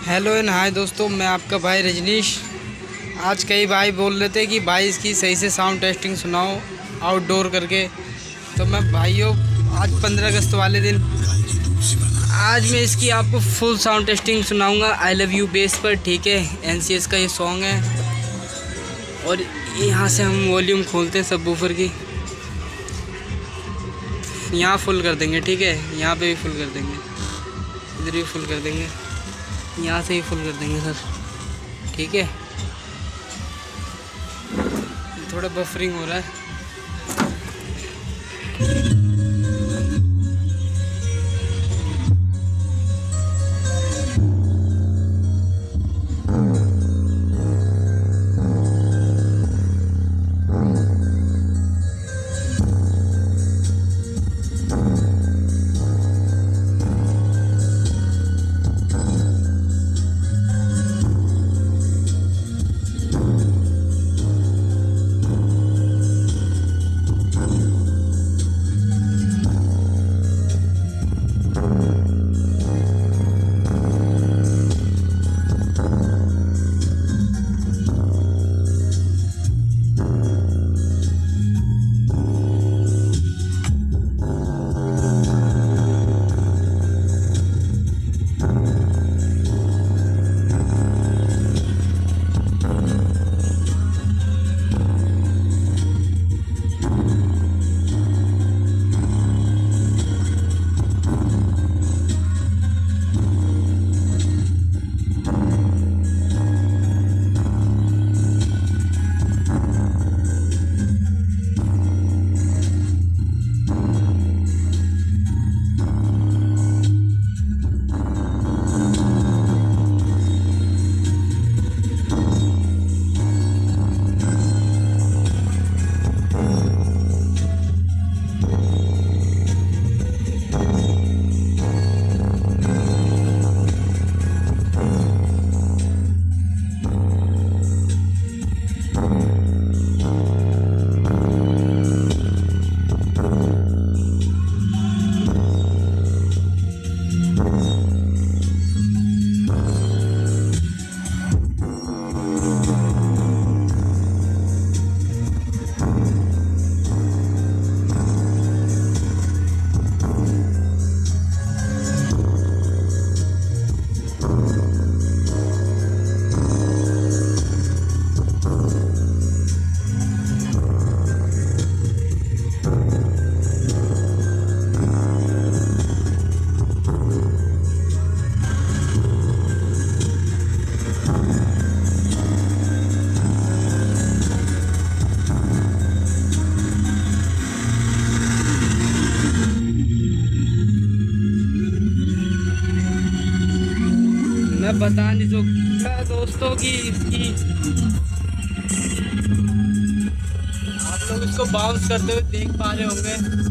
Hello and hi दोस्तों, मैं आपका भाई रजनीश। आज कई भाई बोल रहे थे कि भाई इसकी सही से साउंड टेस्टिंग सुनाओ आउटडोर करके। तो मैं भाइयों, आज 15 अगस्त वाले दिन आज मैं इसकी आपको फुल साउंड टेस्टिंग सुनाऊंगा। आई लव यू बेस पर, ठीक है। एनसीएस का ये सॉन्ग है। और यहाँ से हम वॉल्यूम खोलते हैं सबवूफर की। यहाँ फुल कर देंगे, ठीक है। यहाँ पे भी फुल कर देंगे, इधर भी फुल कर देंगे, यहाँ से ही फुल कर देंगे सर, ठीक है। थोड़ा बफरिंग हो रहा है। मैं बता नहीं सकता दोस्तों कि इसकी आप लोग इसको बाउंस करते हुए देख पा रहे होंगे।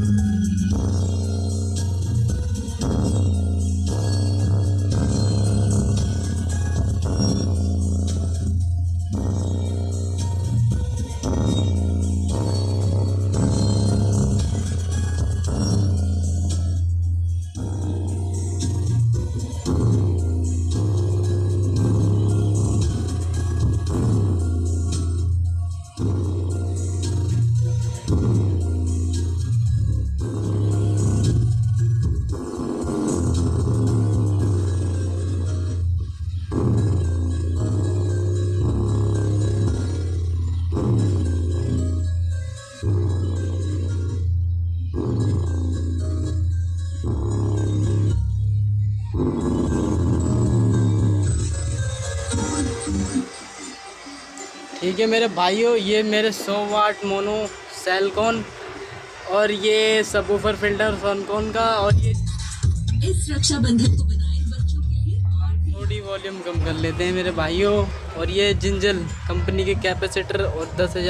ठीक है मेरे भाइयों, ये मेरे 100 वाट मोनो सेलकॉन और ये सबवूफर फिल्टर सनकॉन का। और ये इस रक्षाबंधन को बनाए बच्चों के लिए थोड़ी वॉल्यूम कम कर लेते हैं मेरे भाइयों। और ये जिंजल कंपनी के कैपेसिटर और 10,000